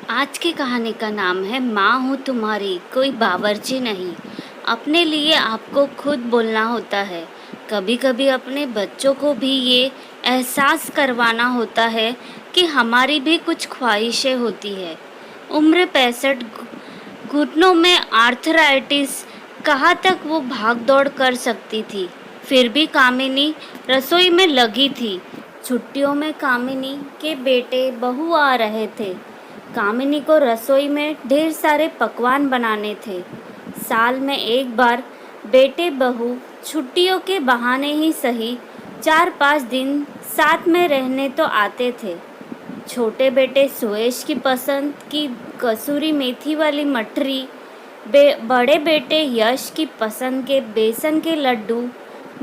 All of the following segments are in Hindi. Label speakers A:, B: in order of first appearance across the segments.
A: आज की कहानी का नाम है माँ हूँ तुम्हारी कोई बावर्ची नहीं। अपने लिए आपको खुद बोलना होता है। कभी कभी अपने बच्चों को भी ये एहसास करवाना होता है कि हमारी भी कुछ ख्वाहिशें होती है। उम्र 65, घुटनों में आर्थराइटिस, कहाँ तक वो भाग दौड़ कर सकती थी। फिर भी कामिनी रसोई में लगी थी। छुट्टियों में कामिनी के बेटे बहू आ रहे थे। कामिनी को रसोई में ढेर सारे पकवान बनाने थे। साल में एक बार बेटे बहू छुट्टियों के बहाने ही सही 4-5 दिन साथ में रहने तो आते थे। छोटे बेटे सुरेश की पसंद की कसूरी मेथी वाली मठरी, बड़े बेटे यश की पसंद के बेसन के लड्डू।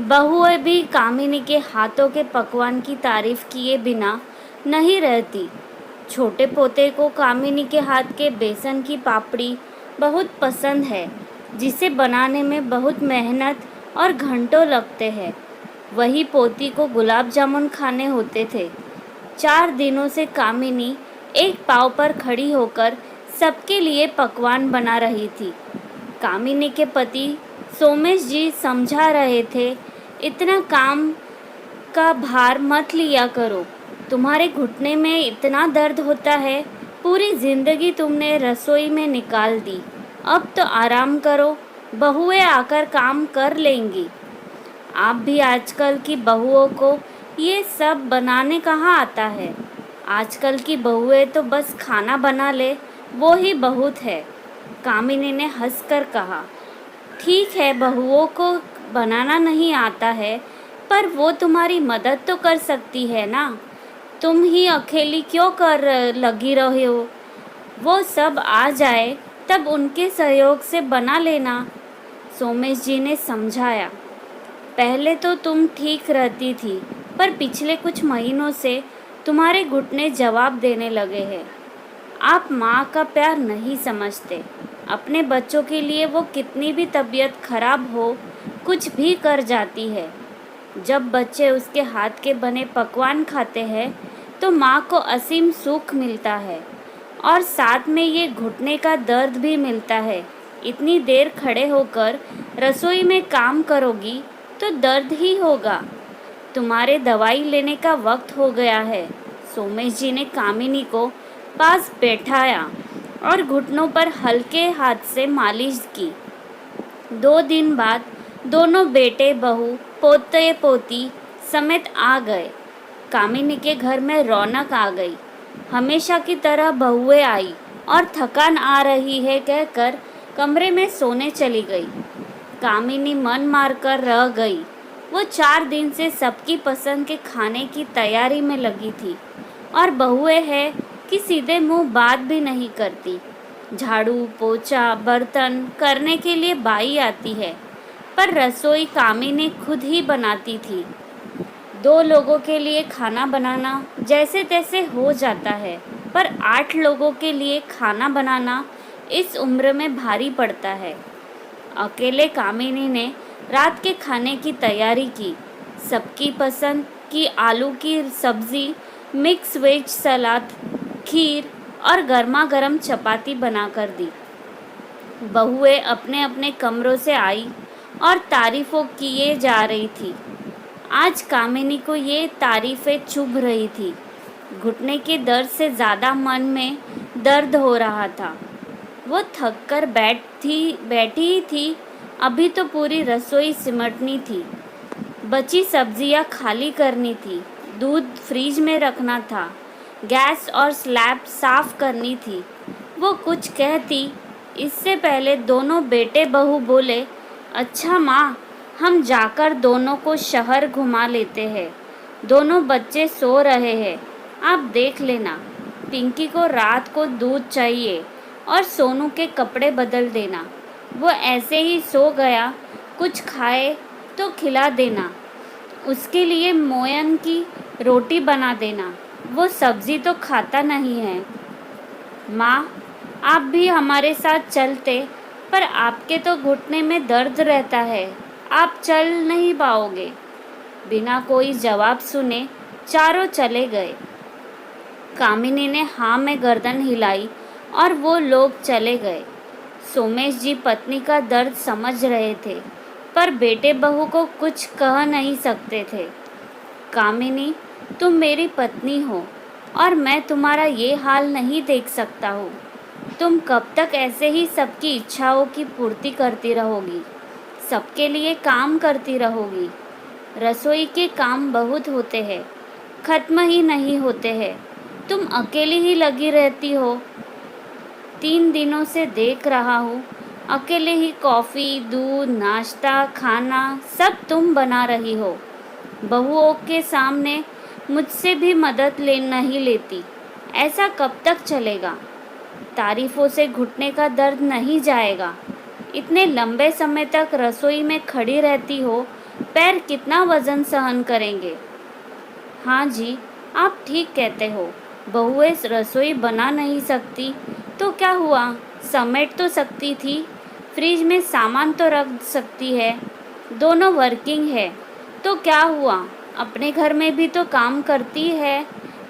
A: बहुएं भी कामिनी के हाथों के पकवान की तारीफ किए बिना नहीं रहती। छोटे पोते को कामिनी के हाथ के बेसन की पापड़ी बहुत पसंद है, जिसे बनाने में बहुत मेहनत और घंटों लगते हैं। वही पोती को गुलाब जामुन खाने होते थे। 4 दिनों से कामिनी एक पाँव पर खड़ी होकर सबके लिए पकवान बना रही थी। कामिनी के पति सोमेश जी समझा रहे थे, इतना काम का भार मत लिया करो। तुम्हारे घुटने में इतना दर्द होता है, पूरी जिंदगी तुमने रसोई में निकाल दी। अब तो आराम करो, बहुएं आकर काम कर लेंगी। आप भी आजकल की बहुओं को ये सब बनाने कहाँ आता है। आजकल की बहुएं तो बस खाना बना ले, वो ही बहुत है। कामिनी ने हंसकर कहा, ठीक है, बहुओं को बनाना नहीं आता है, पर वो तुम्हारी मदद तो कर सकती है ना। तुम ही अकेली क्यों कर लगी रहे हो। वो सब आ जाए तब उनके सहयोग से बना लेना। सोमेश जी ने समझाया, पहले तो तुम ठीक रहती थी, पर पिछले कुछ महीनों से तुम्हारे घुटने जवाब देने लगे हैं। आप माँ का प्यार नहीं समझते। अपने बच्चों के लिए वो कितनी भी तबीयत खराब हो, कुछ भी कर जाती है। जब बच्चे उसके हाथ के बने पकवान खाते हैं तो माँ को असीम सुख मिलता है, और साथ में ये घुटने का दर्द भी मिलता है। इतनी देर खड़े होकर रसोई में काम करोगी तो दर्द ही होगा। तुम्हारे दवाई लेने का वक्त हो गया है। सोमेश जी ने कामिनी को पास बैठाया और घुटनों पर हल्के हाथ से मालिश की। 2 दिन बाद दोनों बेटे बहू पोते पोती समेत आ गए। कामिनी के घर में रौनक आ गई। हमेशा की तरह बहुएं आई और थकान आ रही है कहकर कमरे में सोने चली गई। कामिनी मन मारकर रह गई। वो 4 दिन से सबकी पसंद के खाने की तैयारी में लगी थी, और बहुएं है कि सीधे मुंह बात भी नहीं करती। झाड़ू पोछा बर्तन करने के लिए बाई आती है, पर रसोई कामिनी खुद ही बनाती थी। 2 लोगों के लिए खाना बनाना जैसे तैसे हो जाता है, पर 8 लोगों के लिए खाना बनाना इस उम्र में भारी पड़ता है। अकेले कामिनी ने रात के खाने की तैयारी की। सबकी पसंद की आलू की सब्जी, मिक्स वेज सलाद, खीर और गर्मा गर्म चपाती बनाकर दी। बहुएं अपने अपने कमरों से आई और तारीफों किए जा रही थी। आज कामिनी को ये तारीफें चुभ रही थी। घुटने के दर्द से ज़्यादा मन में दर्द हो रहा था। वो थक कर बैठी ही थी। अभी तो पूरी रसोई सिमटनी थी, बची सब्जियां खाली करनी थी, दूध फ्रिज में रखना था, गैस और स्लैब साफ करनी थी। वो कुछ कहती इससे पहले दोनों बेटे बहू बोले, अच्छा माँ, हम जाकर दोनों को शहर घुमा लेते हैं। दोनों बच्चे सो रहे हैं, आप देख लेना। पिंकी को रात को दूध चाहिए और सोनू के कपड़े बदल देना। वो ऐसे ही सो गया, कुछ खाए तो खिला देना। उसके लिए मोयन की रोटी बना देना, वो सब्जी तो खाता नहीं है। माँ, आप भी हमारे साथ चलते, पर आपके तो घुटने में दर्द रहता है, आप चल नहीं पाओगे। बिना कोई जवाब सुने चारों चले गए। कामिनी ने हाँ में गर्दन हिलाई और वो लोग चले गए। सोमेश जी पत्नी का दर्द समझ रहे थे, पर बेटे बहू को कुछ कह नहीं सकते थे। कामिनी, तुम मेरी पत्नी हो और मैं तुम्हारा ये हाल नहीं देख सकता हूँ। तुम कब तक ऐसे ही सबकी इच्छाओं की पूर्ति करती रहोगी, सबके लिए काम करती रहोगी? रसोई के काम बहुत होते हैं, खत्म ही नहीं होते हैं। तुम अकेली ही लगी रहती हो। 3 दिनों से देख रहा हूँ, अकेले ही कॉफ़ी, दूध, नाश्ता, खाना सब तुम बना रही हो। बहुओं के सामने मुझसे भी मदद नहीं लेती। ऐसा कब तक चलेगा? तारीफ़ों से घुटने का दर्द नहीं जाएगा। इतने लंबे समय तक रसोई में खड़ी रहती हो, पैर कितना वज़न सहन करेंगे? हाँ जी, आप ठीक कहते हो। बहुएं रसोई बना नहीं सकती तो क्या हुआ, समेट तो सकती थी। फ्रिज में सामान तो रख सकती है। दोनों वर्किंग है तो क्या हुआ, अपने घर में भी तो काम करती है,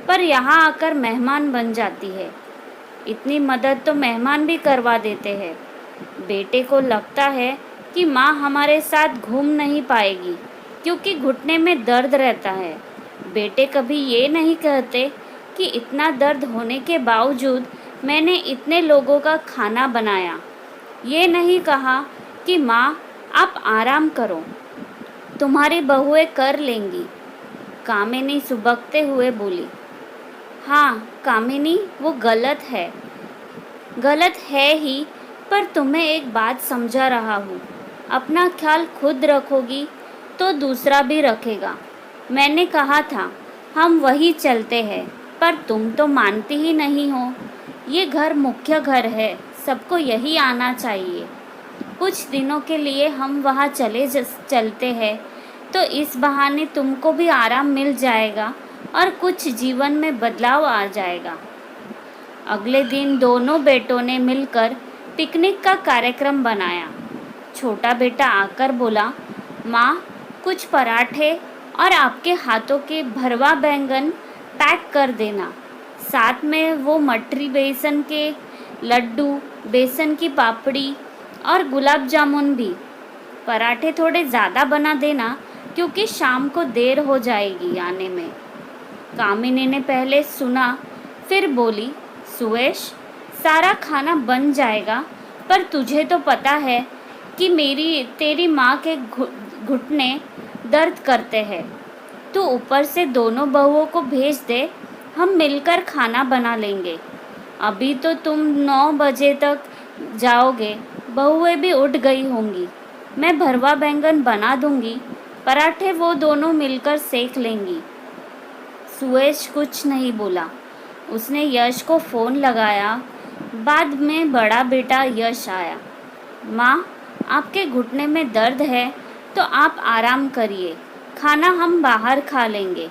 A: पर यहाँ आकर मेहमान बन जाती है। इतनी मदद तो मेहमान भी करवा देते हैं। बेटे को लगता है कि माँ हमारे साथ घूम नहीं पाएगी क्योंकि घुटने में दर्द रहता है। बेटे कभी ये नहीं कहते कि इतना दर्द होने के बावजूद मैंने इतने लोगों का खाना बनाया। ये नहीं कहा कि माँ आप आराम करो, तुम्हारी बहुएं कर लेंगी। कामिनी सुबकते हुए बोली। हाँ कामिनी, वो गलत है ही, पर तुम्हें एक बात समझा रहा हूँ। अपना ख्याल खुद रखोगी तो दूसरा भी रखेगा। मैंने कहा था हम वही चलते हैं, पर तुम तो मानती ही नहीं हो। ये घर मुख्य घर है, सबको यही आना चाहिए। कुछ दिनों के लिए हम वहाँ चलते हैं तो इस बहाने तुमको भी आराम मिल जाएगा और कुछ जीवन में बदलाव आ जाएगा। अगले दिन दोनों बेटों ने मिलकर पिकनिक का कार्यक्रम बनाया। छोटा बेटा आकर बोला, माँ कुछ पराठे और आपके हाथों के भरवा बैंगन पैक कर देना, साथ में वो मटरी बेसन के लड्डू, बेसन की पापड़ी और गुलाब जामुन भी। पराठे थोड़े ज़्यादा बना देना क्योंकि शाम को देर हो जाएगी आने में। कामिनी ने पहले सुना, फिर बोली, सुरेश सारा खाना बन जाएगा, पर तुझे तो पता है कि तेरी माँ के घुटने दर्द करते हैं। तू ऊपर से दोनों बहुओं को भेज दे, हम मिलकर खाना बना लेंगे। अभी तो तुम 9 बजे तक जाओगे, बहुएं भी उठ गई होंगी। मैं भरवा बैंगन बना दूंगी, पराठे वो दोनों मिलकर सेक लेंगी। सुरेश कुछ नहीं बोला। उसने यश को फ़ोन लगाया। बाद में बड़ा बेटा यश आया। माँ आपके घुटने में दर्द है तो आप आराम करिए, खाना हम बाहर खा लेंगे।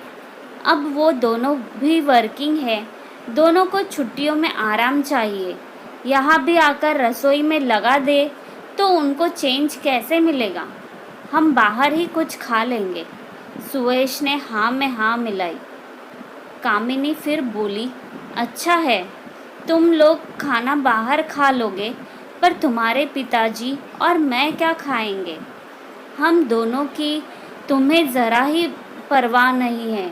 A: अब वो दोनों भी वर्किंग है, दोनों को छुट्टियों में आराम चाहिए। यहाँ भी आकर रसोई में लगा दे तो उनको चेंज कैसे मिलेगा? हम बाहर ही कुछ खा लेंगे। सुरेश ने हाँ में हाँ मिलाई। कामिनी फिर बोली, अच्छा है, तुम लोग खाना बाहर खा लोगे, पर तुम्हारे पिताजी और मैं क्या खाएंगे? हम दोनों की तुम्हें ज़रा ही परवाह नहीं है।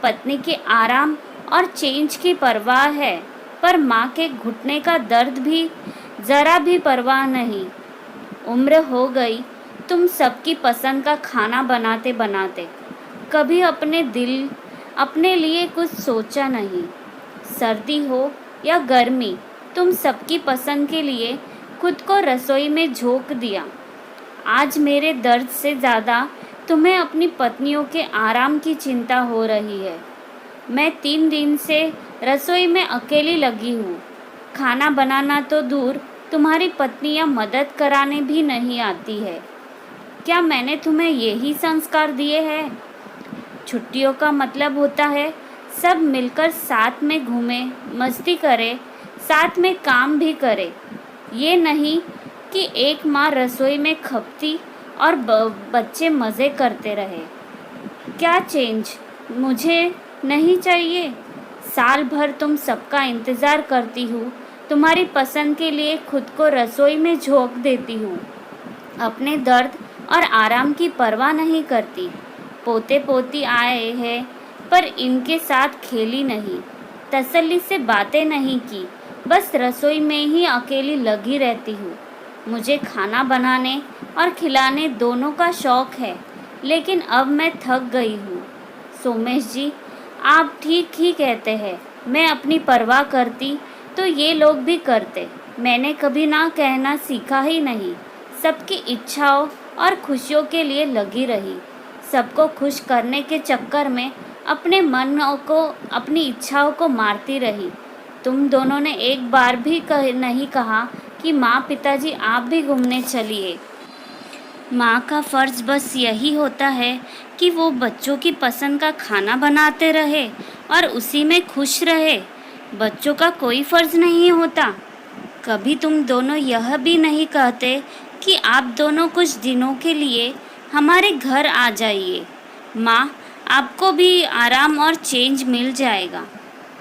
A: पत्नी के आराम और चेंज की परवाह है, पर माँ के घुटने का दर्द भी ज़रा भी परवाह नहीं। उम्र हो गई, तुम सबकी पसंद का खाना बनाते बनाते कभी अपने लिए कुछ सोचा नहीं। सर्दी हो या गर्मी, तुम सबकी पसंद के लिए खुद को रसोई में झोंक दिया। आज मेरे दर्द से ज़्यादा तुम्हें अपनी पत्नियों के आराम की चिंता हो रही है। मैं 3 दिन से रसोई में अकेली लगी हूँ। खाना बनाना तो दूर, तुम्हारी पत्नियाँ मदद कराने भी नहीं आती है। क्या मैंने तुम्हें यही संस्कार दिए हैं? छुट्टियों का मतलब होता है सब मिलकर साथ में घूमें, मस्ती करें, साथ में काम भी करें। ये नहीं कि एक माँ रसोई में खपती और बच्चे मज़े करते रहे। क्या चेंज मुझे नहीं चाहिए? साल भर तुम सबका इंतज़ार करती हूँ, तुम्हारी पसंद के लिए खुद को रसोई में झोंक देती हूँ। अपने दर्द और आराम की परवाह नहीं करती। पोते पोती आए हैं पर इनके साथ खेली नहीं, तसल्ली से बातें नहीं की, बस रसोई में ही अकेली लगी रहती हूँ। मुझे खाना बनाने और खिलाने दोनों का शौक है, लेकिन अब मैं थक गई हूँ। सोमेश जी, आप ठीक ही कहते हैं। मैं अपनी परवाह करती तो ये लोग भी करते। मैंने कभी ना कहना सीखा ही नहीं। सबकी इच्छाओं और खुशियों के लिए लगी रही। सबको खुश करने के चक्कर में अपने मन को, अपनी इच्छाओं को मारती रही। तुम दोनों ने एक बार भी नहीं कहा कि माँ पिताजी आप भी घूमने चलिए। माँ का फ़र्ज़ बस यही होता है कि वो बच्चों की पसंद का खाना बनाते रहे और उसी में खुश रहे। बच्चों का कोई फ़र्ज़ नहीं होता। कभी तुम दोनों यह भी नहीं कहते कि आप दोनों कुछ दिनों के लिए हमारे घर आ जाइए। माँ, आपको भी आराम और चेंज मिल जाएगा।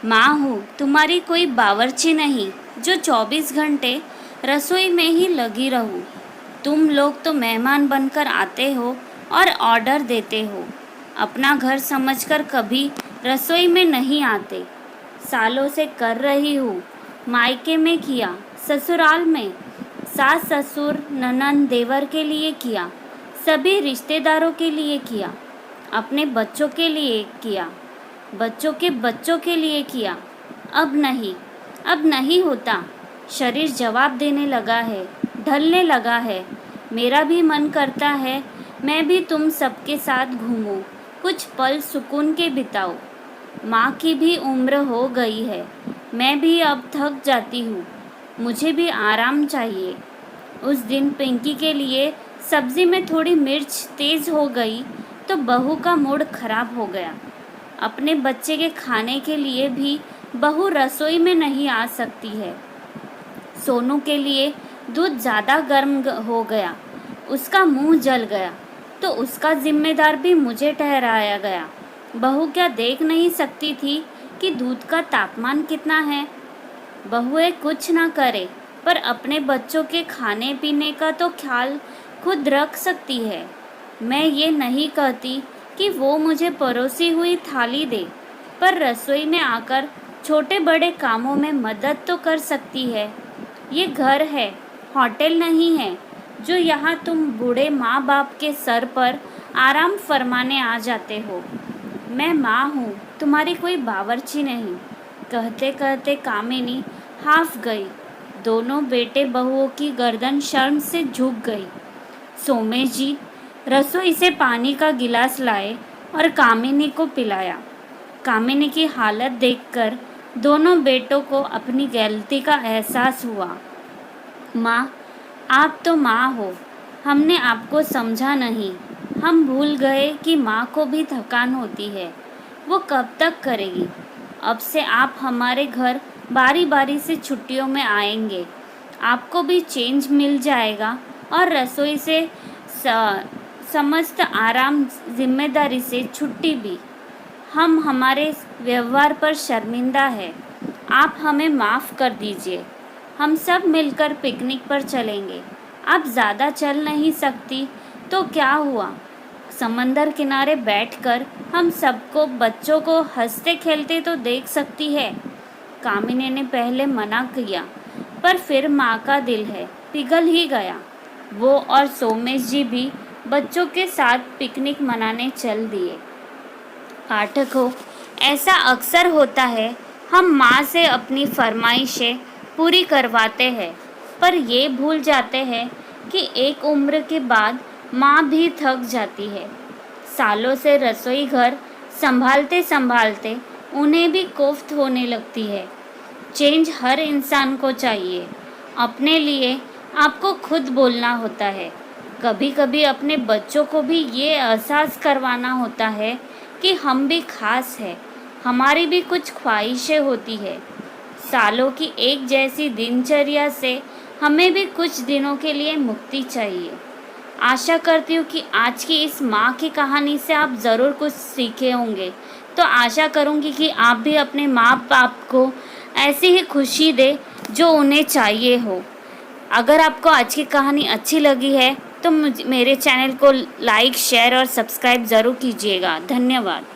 A: माँ हूँ, तुम्हारी कोई बावर्ची नहीं जो 24 घंटे रसोई में ही लगी रहूँ। तुम लोग तो मेहमान बनकर आते हो और ऑर्डर देते हो। अपना घर समझकर कभी रसोई में नहीं आते। सालों से कर रही हूँ। मायके में किया, ससुराल में सास ससुर ननंद देवर के लिए किया, सभी रिश्तेदारों के लिए किया, अपने बच्चों के लिए किया, बच्चों के बच्चों के लिए किया। अब नहीं होता। शरीर जवाब देने लगा है, ढलने लगा है। मेरा भी मन करता है मैं भी तुम सबके साथ घूमूं, कुछ पल सुकून के बिताऊं। माँ की भी उम्र हो गई है। मैं भी अब थक जाती हूँ। मुझे भी आराम चाहिए। उस दिन पिंकी के लिए सब्ज़ी में थोड़ी मिर्च तेज़ हो गई तो बहू का मूड खराब हो गया। अपने बच्चे के खाने के लिए भी बहू रसोई में नहीं आ सकती है। सोनू के लिए दूध ज़्यादा गर्म हो गया, उसका मुंह जल गया तो उसका जिम्मेदार भी मुझे ठहराया गया। बहू क्या देख नहीं सकती थी कि दूध का तापमान कितना है? बहुएं कुछ ना करे पर अपने बच्चों के खाने पीने का तो ख्याल खुद रख सकती है। मैं ये नहीं कहती कि वो मुझे परोसी हुई थाली दे, पर रसोई में आकर छोटे बड़े कामों में मदद तो कर सकती है। ये घर है, होटल नहीं है जो यहाँ तुम बूढ़े माँ बाप के सर पर आराम फरमाने आ जाते हो। मैं माँ हूँ, तुम्हारी कोई बावर्ची नहीं। कहते कहते कामिनी हाफ गई। दोनों बेटे बहुओं की गर्दन शर्म से झुक गई। सोमेश जी रसोई से पानी का गिलास लाए और कामिनी को पिलाया। कामिनी की हालत देखकर दोनों बेटों को अपनी गलती का एहसास हुआ। माँ, आप तो माँ हो, हमने आपको समझा नहीं। हम भूल गए कि माँ को भी थकान होती है। वो कब तक करेगी? अब से आप हमारे घर बारी बारी से छुट्टियों में आएंगे। आपको भी चेंज मिल जाएगा और रसोई से समस्त आराम जिम्मेदारी से छुट्टी भी। हम हमारे व्यवहार पर शर्मिंदा है। आप हमें माफ़ कर दीजिए। हम सब मिलकर पिकनिक पर चलेंगे। आप ज़्यादा चल नहीं सकती तो क्या हुआ? समंदर किनारे बैठकर हम सबको बच्चों को हंसते खेलते तो देख सकती है। कामिनी ने पहले मना किया पर फिर माँ का दिल है, पिघल ही गया। वो और सोमेश जी भी बच्चों के साथ पिकनिक मनाने चल दिए। पाठकों, ऐसा अक्सर होता है, हम माँ से अपनी फरमाइशें पूरी करवाते हैं पर ये भूल जाते हैं कि एक उम्र के बाद माँ भी थक जाती है। सालों से रसोई घर संभालते संभालते उन्हें भी कोफ्त होने लगती है। चेंज हर इंसान को चाहिए। अपने लिए आपको खुद बोलना होता है। कभी कभी अपने बच्चों को भी ये एहसास करवाना होता है कि हम भी खास है, हमारी भी कुछ ख्वाहिशें होती है। सालों की एक जैसी दिनचर्या से हमें भी कुछ दिनों के लिए मुक्ति चाहिए। आशा करती हूँ कि आज की इस माँ की कहानी से आप ज़रूर कुछ सीखे होंगे। तो आशा करूँगी कि आप भी अपने माँ बाप को ऐसी ही खुशी दे जो उन्हें चाहिए हो। अगर आपको आज की कहानी अच्छी लगी है तो मेरे चैनल को लाइक, शेयर और सब्सक्राइब ज़रूर कीजिएगा। धन्यवाद।